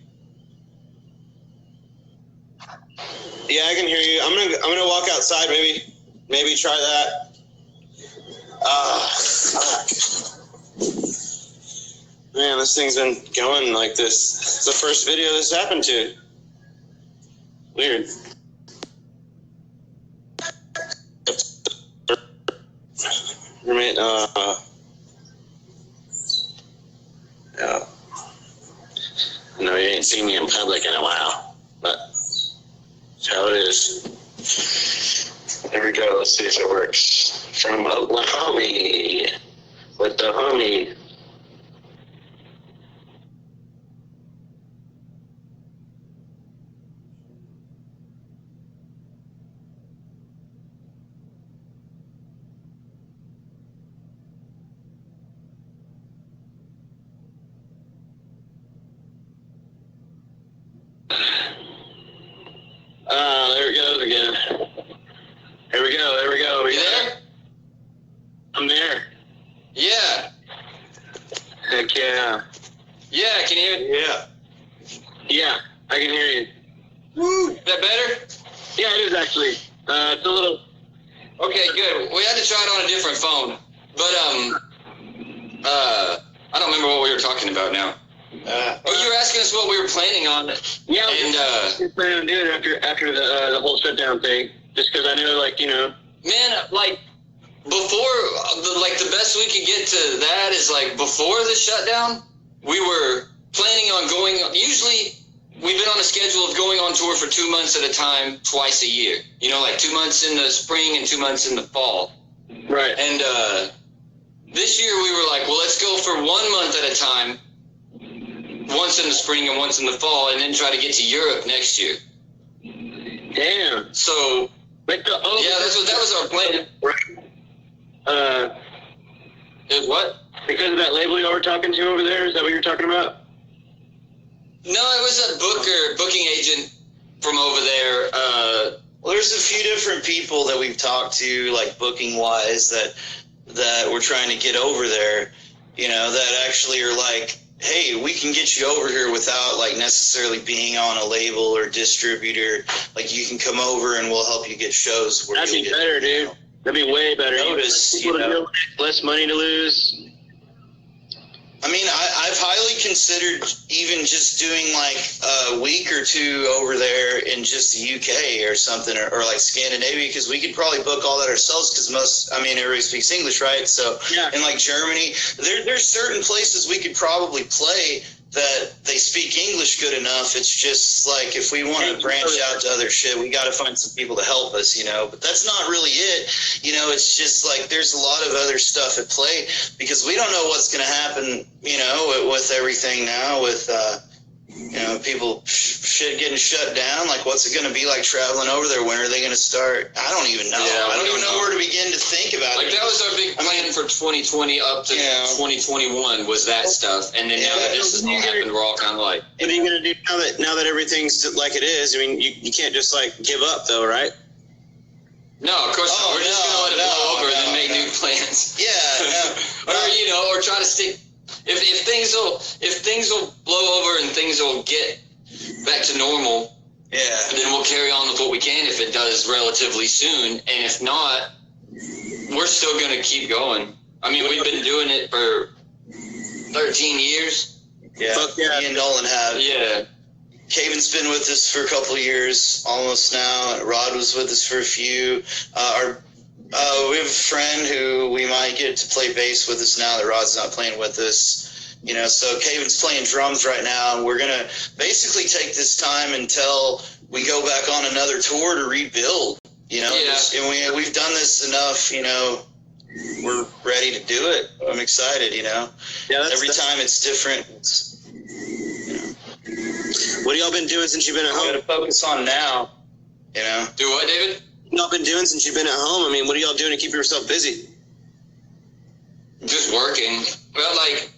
Yeah, I can hear you. I'm gonna walk outside. Maybe try that. Fuck. Man, this thing's been going like this. It's the first video this happened to. Weird. Roommate, yeah. No, you ain't seen me in public in a while, but that's how it is. There we go. Let's see if it works. From Oklahoma with the homie. There it goes again. Here we go. You there? I'm there. Yeah. Heck yeah. Yeah, can you hear me? Yeah. Yeah, I can hear you. Woo! Is that better? Yeah, it is actually. It's a little... Okay, good. We had to try it on a different phone. But, I don't remember what we were talking about now. You were asking us what we were planning on. Yeah, and we're planning on doing it after the whole shutdown thing. Just because I know, like, you know. Man, like, before, the best we could get to that is, like, before the shutdown, we were planning on going, usually, we've been on a schedule of going on tour for 2 months at a time, twice a year. You know, like 2 months in the spring and 2 months in the fall. Right. And this year we were like, well, let's go for 1 month at a time, once in the spring and once in the fall, and then try to get to Europe next year. Damn. So, like that was our plan. Right. What? Because of that label y'all were talking to over there? Is that what you're talking about? No, it was a booking agent from over there. Well, there's a few different people that we've talked to, like booking wise, that we're trying to get over there, you know, that actually are like, hey, we can get you over here without like necessarily being on a label or distributor. Like you can come over and we'll help you get shows. Where that'd be better, dude. That'd be way better. Notice, you know, less money to lose. I mean, I've highly considered even just doing like a week or two over there in just the UK or something, or like Scandinavia, because we could probably book all that ourselves because everybody speaks English, right? So yeah. In like Germany, there's certain places we could probably play that they speak English good enough. It's just like if we want to branch out to other shit, we got to find some people to help us, you know. But that's not really it, you know. It's just like there's a lot of other stuff at play because we don't know what's going to happen, you know, with everything now, with you know, people shit getting shut down. Like, what's it going to be like traveling over there? When are they going to start? I don't even know. Yeah, I don't even know where to begin to think about it. Like, that was our big plan for 2020 up to 2021 was that stuff. And then now that this has all happened, we're all kind of like... What are you going to do now that everything's like it is? I mean, you can't just, like, give up, though, right? No, of course not. We're just going to let it blow over and then make new plans. Yeah, or, you know, or try to stick... If things will blow over and things will get back to normal, then we'll carry on with what we can if it does relatively soon. And if not, we're still going to keep going. I mean, we've been doing it for 13 years. Yeah, me and Nolan have. Yeah. Caven's been with us for a couple of years, almost now. Rod was with us for a few. We have a friend who we might get to play bass with us now that Rod's not playing with us. You know, so Caven's playing drums right now, and we're going to basically take this time until we go back on another tour to rebuild. You know, and we've done this enough, you know, we're ready to do it. I'm excited, you know. Yeah, every time it's different. What have y'all been doing since you've been at home? Got to focus on now, you know. Do what, David? What y'all been doing since you've been at home? I mean, what are y'all doing to keep yourself busy? Just working. Well, like,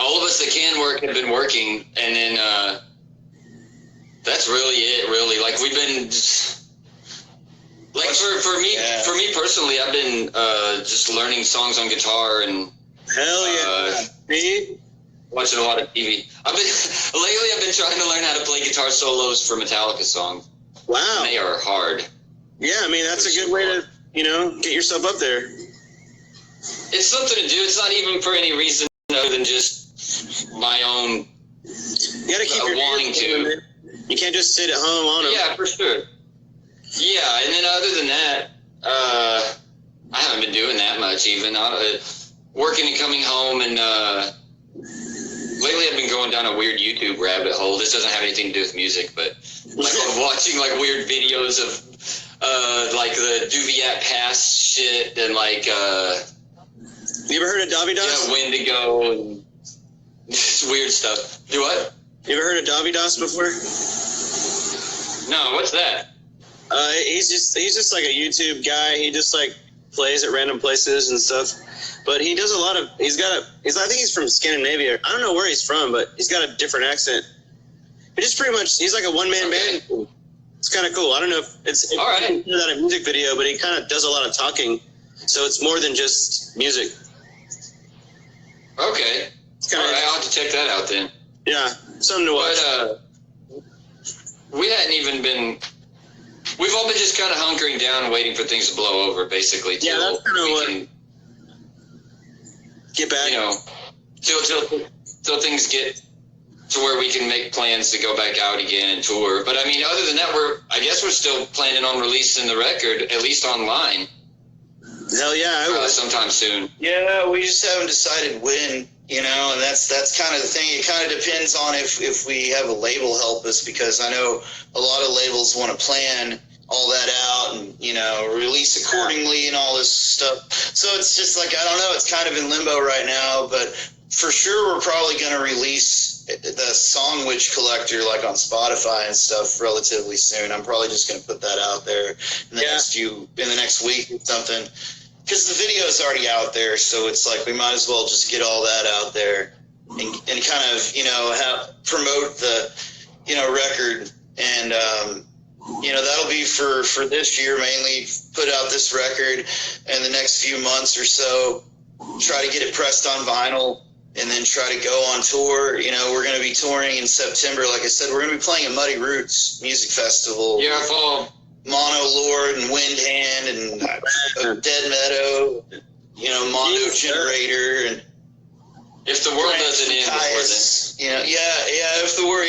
all of us that can work have been working, and then that's really it, really. Like, we've been Like for me personally, I've been just learning songs on guitar and Hell yeah. Me? watching a lot of TV. I've been trying to learn how to play guitar solos for Metallica songs. Wow. They are hard. Yeah, I mean, that's a good way to, get yourself up there. It's something to do. It's not even for any reason other than just my own You gotta keep your wanting to. You can't just sit at home on them. Yeah, for sure. Yeah, and then other than that, I haven't been doing that much even. Working and coming home, and lately I've been going down a weird YouTube rabbit hole. This doesn't have anything to do with music, but like I'm watching like weird videos of like the Duviat Pass shit and like You ever heard of Davidas? yeah, Wendigo and just weird stuff. Do what? You ever heard of Davidas before? No, what's that? He's just like a YouTube guy. He just like plays at random places and stuff. But he does a lot of. I think he's from Scandinavia. I don't know where he's from, but he's got a different accent. But just pretty much, he's like a one-man band. It's kind of cool. I don't know if it's all right. You know that a music video, but he kind of does a lot of talking, so it's more than just music. Okay. It's kind All of right, I'll have to check that out then. yeah, something to watch. But we hadn't even been. We've all been just kind of hunkering down, waiting for things to blow over, basically. Yeah, that's kinda we what- can, Get back. till things get to where we can make plans to go back out again and tour. But I mean, other than that, I guess we're still planning on releasing the record, at least online, Hell yeah, I would. sometime soon. Yeah, we just haven't decided when, and that's kind of the thing. It kind of depends on if we have a label help us, because I know a lot of labels want to plan all that out and, release accordingly and all this stuff. So it's just like, I don't know, it's kind of in limbo right now, but for sure we're probably going to release the Song Witch Collector like on Spotify and stuff relatively soon. I'm probably just going to put that out there in the next week or something. Because the video is already out there, so it's like we might as well just get all that out there and kind of, promote the, record. And, that'll be for this year mainly, put out this record, and the next few months or so, try to get it pressed on vinyl, and then try to go on tour. We're going to be touring in September. Like I said, we're going to be playing at Muddy Roots Music Festival. Yeah, fall. Mono Lord and Wind Hand and Dead Meadow, Mono Generator and If the world doesn't end before then. If the world,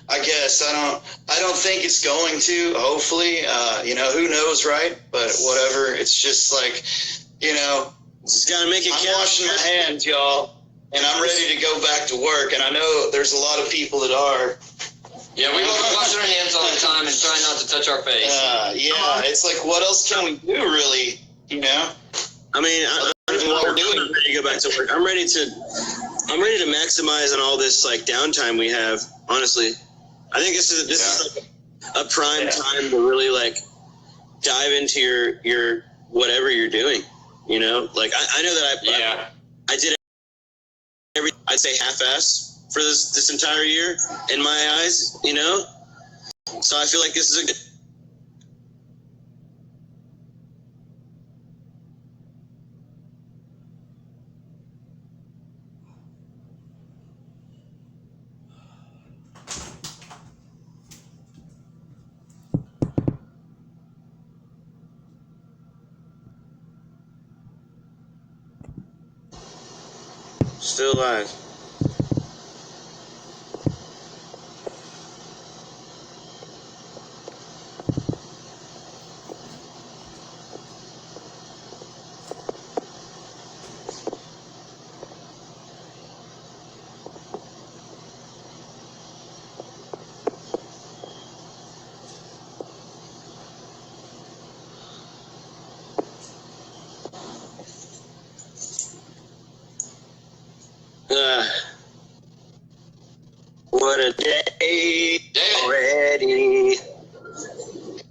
I guess I don't think it's going to. Hopefully, who knows, right? But whatever. It's just like, Just gotta make it I'm count. washing my hands, y'all, and I'm ready to go back to work. And I know there's a lot of people that are. Yeah, we all wash our hands all the time and try not to touch our face. It's like, what else can we do, really? I mean, I'm ready to go back to work. I'm ready to maximize on all this like downtime we have. Honestly, I think this is like a prime time to really like dive into your whatever you're doing. Like I know that I did I'd say half-ass for this entire year in my eyes. So I feel like this is a good. Still live. What a day already.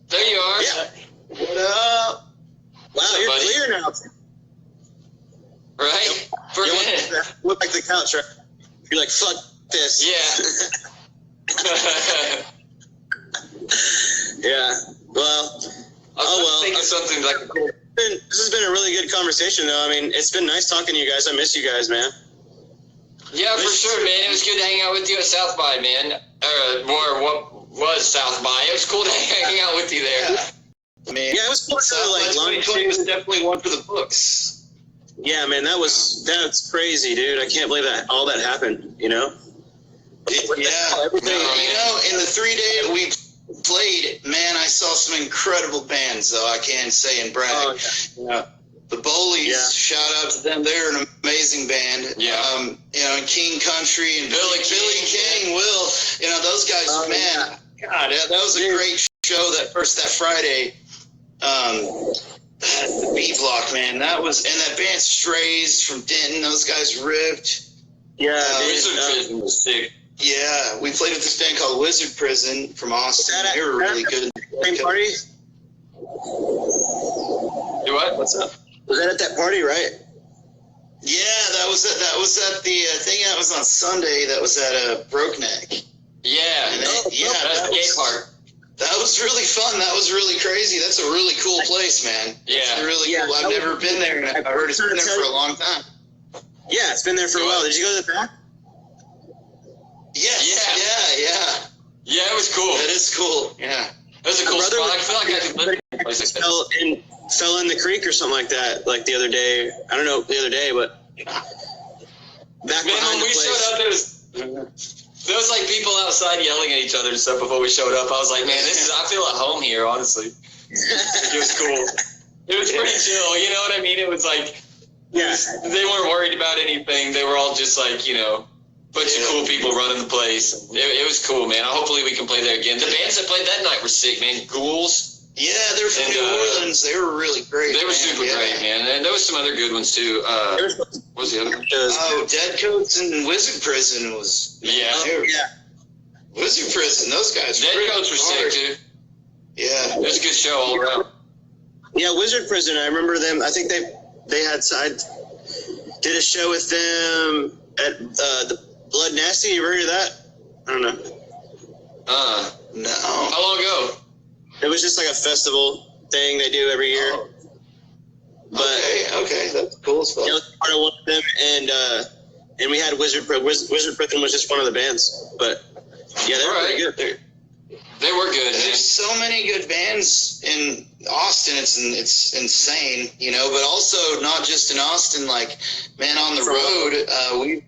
There you are. Yeah. What up? Wow, you're buddy? clear now. Right? For a minute. Look like the couch, right? You're like, fuck this. Yeah. Yeah. Well, was thinking something like a cool. This has been a really good conversation, though. I mean, it's been nice talking to you guys. I miss you guys, man. Yeah, for sure, man. It was good to hang out with you at South by, man. Or what was South by? It was cool to hang out with you there. Yeah. I mean, Yeah, it was cool. South by 2020 was definitely one for the books. Yeah, man, that's crazy, dude. I can't believe that all that happened. You know? Everything. You know, in the 3 days we played, man, I saw some incredible bands, though, I can say and brag. Oh, yeah. The Bowleys, shout out to them. They're an amazing band. Yeah. You know, and King Country and Billy King, Will, you know, those guys, man, God, that was a great show that Friday. The B Block, man, that was, and that band Strays from Denton, those guys ripped. Yeah, Wizard Prison was sick. Yeah, we played with this band called Wizard Prison from Austin. They were really good. Same party? Do what? What's up? Was that at that party, right? Yeah, that was at the thing that was on Sunday. That was at Broke Neck. Yeah, That's the gay part. That was really fun. That was really crazy. That's a really cool place, man. Yeah. It's really cool. I've never been there, and I heard it's been there for a long time. Yeah, it's been there for a while. Did you go to the back? Yes. Yeah. Yeah, it was cool. That is cool. Yeah. It was a cool spot. I feel like I could live in a place like that. Fell in the creek or something like that, like the other day. I don't know the other day, but back Man, behind when we the place. showed up, there was like people outside yelling at each other and stuff before we showed up. I was like, man, I feel at home here, honestly. It was cool. It was pretty chill, you know what I mean? It was like, they weren't worried about anything. They were all just like, you know, bunch of cool people running the place. It was cool, man. Hopefully we can play there again. The bands that played that night were sick, man. Ghouls. Yeah, they're from New Orleans. They were really great. They were super great, man. And there was some other good ones too. What was the other one? Dead Coats and Wizard Prison was. Wizard Prison. Those guys. Dead Coats were sick too. Yeah, it was a good show all around. Yeah, Wizard Prison. I remember them. I think they had. I did a show with them at the Blood Nasty. You ever heard of that? I don't know. No. How long ago? It was just like a festival thing they do every year. Oh. But Okay, that's cool as fuck. I was part of one of them, and we had Wizard Prison was just one of the bands. But yeah, they were pretty good. They were good. There's so many good bands in Austin. It's insane, you know. But also not just in Austin. Like, man, on the road, we,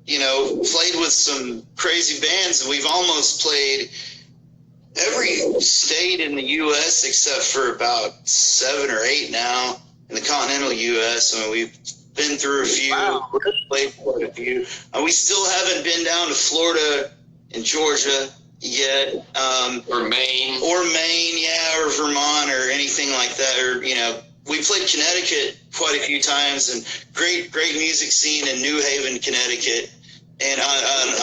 you know, played with some crazy bands. We've almost played every state in the U.S. except for about 7 or 8 now in the continental U.S. I mean, we've been through a few, played quite a few. We still haven't been down to Florida and Georgia yet. Or Maine. Or Vermont or anything like that. Or, you know, we played Connecticut quite a few times, and great music scene in New Haven, Connecticut. And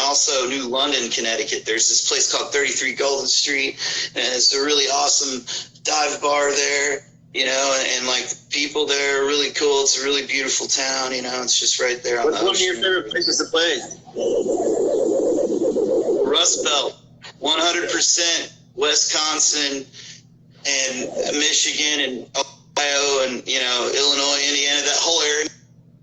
also New London, Connecticut. There's this place called 33 Golden Street, and it's a really awesome dive bar there, you know, and like the people there are really cool. It's a really beautiful town, you know. It's just right there on the ocean. What's one of your favorite places to play? Rust Belt, 100%. Wisconsin and Michigan and Ohio and, you know, Illinois, Indiana, that whole area,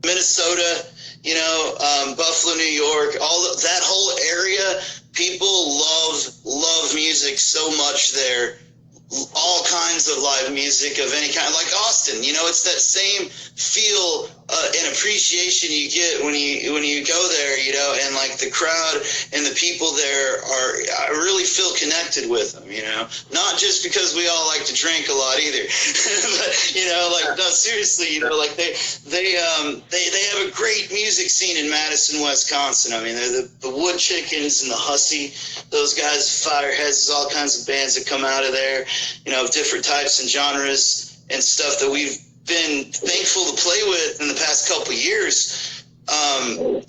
Minnesota. You know, Buffalo, New York, that whole area, people love music so much there. All kinds of live music of any kind, like Austin. You know, it's that same feel and appreciation you get when you go there. You know, and like the crowd and the people there I really feel connected with them. You know, not just because we all like to drink a lot either, but you know, like no, seriously, you know, like they have a great music scene in Madison, Wisconsin. I mean, they're the Wood Chickens and the Hussy. Those guys, Fireheads, all kinds of bands that come out of there. You know, of different types and genres and stuff that we've been thankful to play with in the past couple of years.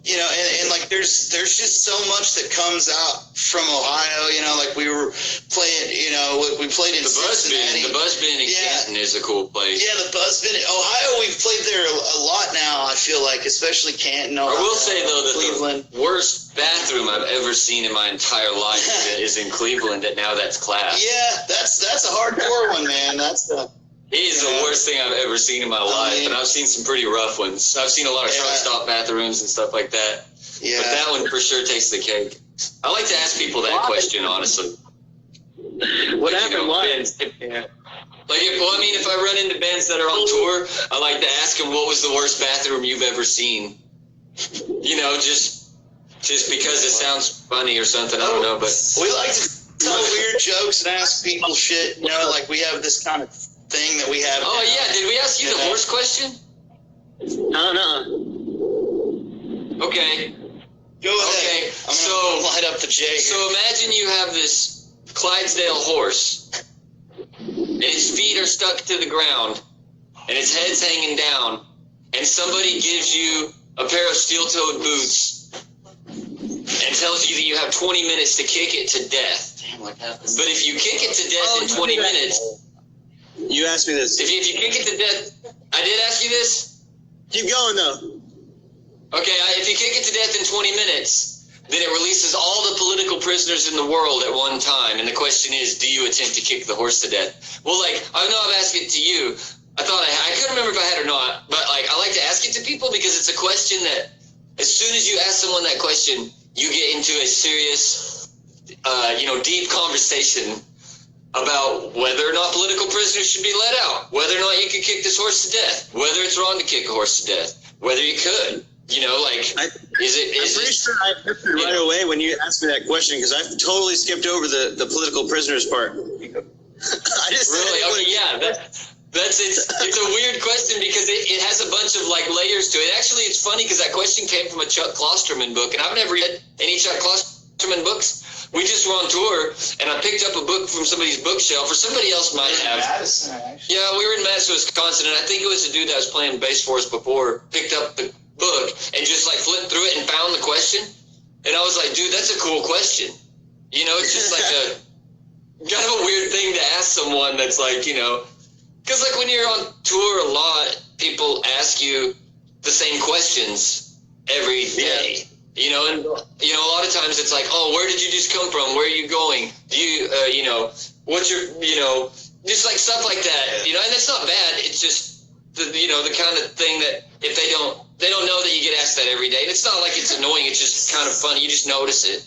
You know, and like there's just so much that comes out from Ohio. You know, like we were playing. You know, we played in Cincinnati. The Buzz Bin in Canton is a cool place. Yeah, the Buzz Bin. Ohio, we've played there a lot now. I feel like, especially Canton. Ohio, I will say though that Cleveland. the worst bathroom I've ever seen in my entire life is in Cleveland. Now that's class. Yeah, that's a hardcore one, man. That's He's the worst thing I've ever seen in my life, and I've seen some pretty rough ones. I've seen a lot of truck stop bathrooms and stuff like that. Yeah. But that one for sure takes the cake. I like to ask people that question, honestly. What happened? Why? If I run into bands that are on tour, I like to ask them, what was the worst bathroom you've ever seen? Just because it sounds funny or something. I don't know, but we like to tell weird jokes and ask people shit. Like we have this kind of thing that we have. Oh yeah, did we ask you the horse question? No. Okay. Go ahead. Okay. I'm gonna light up the J. So imagine you have this Clydesdale horse, and its feet are stuck to the ground, and its head's hanging down, and somebody gives you a pair of steel-toed boots and tells you that you have 20 minutes to kick it to death. Damn, what happens? But if you kick it to death in 20 minutes... You asked me this. If you kick it to death... I did ask you this? Keep going, though. Okay, if you kick it to death in 20 minutes, then it releases all the political prisoners in the world at one time. And the question is, do you attempt to kick the horse to death? Well, I know I've asked it to you. I couldn't remember if I had or not, but I like to ask it to people because it's a question that as soon as you ask someone that question, you get into a serious, deep conversation about whether or not political prisoners should be let out, whether or not you could kick this horse to death, whether it's wrong to kick a horse to death, whether you could. I'm pretty sure I answered right away when you asked me that question because I totally skipped over the political prisoners part. I just really okay, yeah. It's a weird question because it has a bunch of layers to it. Actually, it's funny because that question came from a Chuck Klosterman book, and I've never read any Chuck Klosterman books. We just were on tour, and I picked up a book from somebody's bookshelf, or somebody else might have. Madison, actually. Yeah, we were in Madison, Wisconsin, and I think it was a dude that was playing bass for us before, picked up the book and just flipped through it and found the question. And I was like, dude, that's a cool question. It's just a kind of a weird thing to ask someone that's because when you're on tour a lot, people ask you the same questions every day. And a lot of times it's oh, where did you just come from? Where are you going? Do you, what's your, just stuff like that. And it's not bad. It's just the kind of thing that if they don't know that you get asked that every day. And it's not like it's annoying. It's just kind of funny. You just notice it.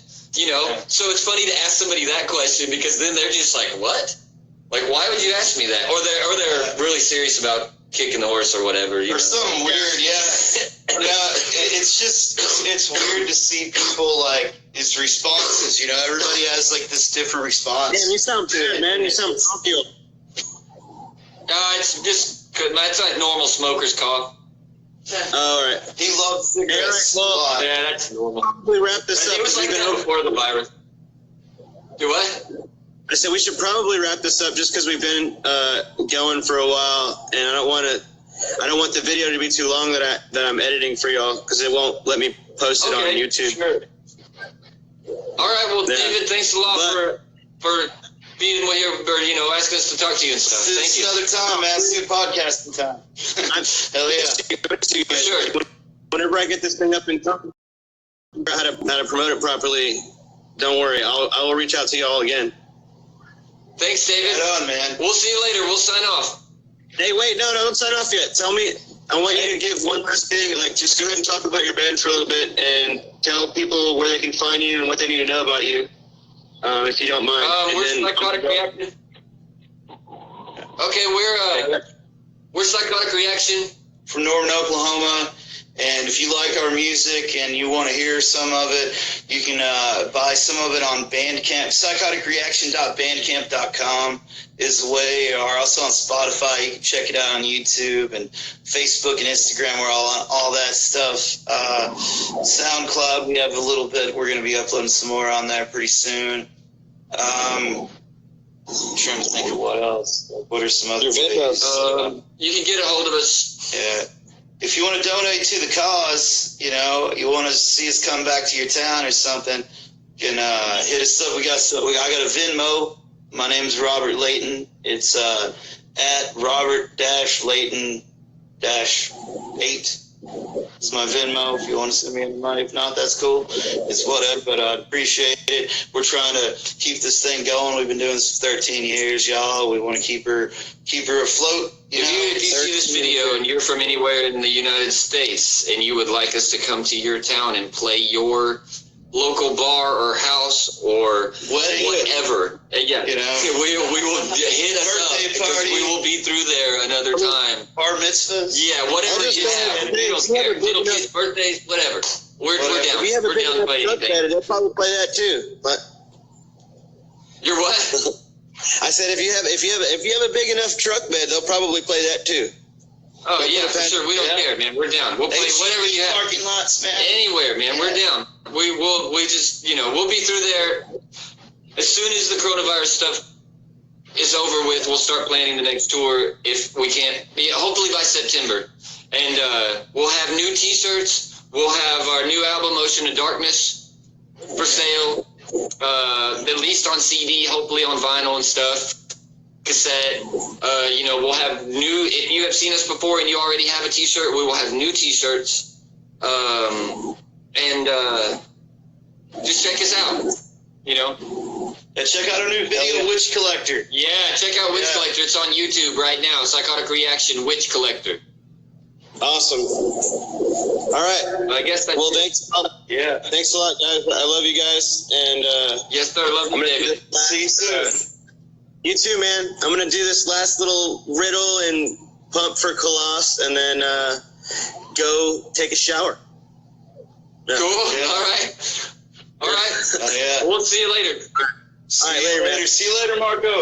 So it's funny to ask somebody that question because then they're just what? Why would you ask me that? Or they're really serious about kicking the horse or whatever. Or something weird, yeah. It's weird to see people his responses. Everybody has this different response. Damn, you sound good, man. You sound popular. It's just good. It's normal smoker's cough. All right. He loves cigarettes. Well, yeah, that's normal. Probably wrap this up. It was that before the virus. Do what? I said we should probably wrap this up just because we've been going for a while, and I don't want the video to be too long that I'm editing for y'all because it won't let me post it on YouTube. Sure. All right, well, David, thanks a lot for being what you're, asking us to talk to you and stuff. Thank you. Another time, man. It's good podcasting time. Hell yeah. For sure. Whenever I get this thing up and talk how to promote it properly, don't worry. I will reach out to y'all again. Thanks, David. Right on, man. We'll see you later. We'll sign off. Hey, wait, no, don't sign off yet. Tell me, I want you to give one last thing. Just go ahead and talk about your band for a little bit and tell people where they can find you and what they need to know about you, if you don't mind. We're Psychotic Reaction. Okay, we're Psychotic Reaction from Norman, Oklahoma. And if you like our music and you want to hear some of it, you can buy some of it on Bandcamp. Psychoticreaction.bandcamp.com is the way. Or also on Spotify. You can check it out on YouTube and Facebook and Instagram. We're all on all that stuff. SoundCloud, we have a little bit. We're going to be uploading some more on there pretty soon. I'm trying to think of what else. What are some other videos? You can get a hold of us. Yeah. If you want to donate to the cause, you want to see us come back to your town or something, you can hit us up. I got a Venmo. My name's Robert Layton. It's at Robert-Layton-8. is my Venmo if you want to send me any money. If not, that's cool. It's whatever, but I appreciate it. We're trying to keep this thing going. We've been doing this for 13 years, y'all. We want to keep her afloat. If you see this video and you're from anywhere in the United States and you would like us to come to your town and play your local bar or house or whatever, yeah, we will hit us up because we will be through there another time. Bar mitzvahs, yeah, whatever you have, we don't care. Little kids' birthdays, whatever. We're down. If you have a big enough truck bed, they'll probably play that too. But you're what? I said if you have a big enough truck bed, they'll probably play that too. Oh yeah, for sure. We don't care, man. We're down. We'll play whatever you have. Parking lots, man. Anywhere, man. We're down. We just we'll be through there as soon as the coronavirus stuff is over with. We'll start planning the next tour if we can. Hopefully by September, and we'll have new T-shirts. We'll have our new album, Ocean of Darkness, for sale. At least on CD, hopefully on vinyl and stuff, cassette. We'll have new. If you have seen us before and you already have a T-shirt, we will have new T-shirts. And just check us out. And check out our new video, Witch Collector. Yeah, check out Witch Collector. It's on YouTube right now. Psychotic Reaction, Witch Collector. Awesome. All right. I guess that's thanks. Yeah. Thanks a lot, guys. I love you guys. And yes, sir. Love you, David. See you soon. You too, man. I'm gonna do this last little riddle and pump for Coloss, and then go take a shower. Yeah. Cool. Yeah. All right. Yeah. We'll see you later. See you later, Marco.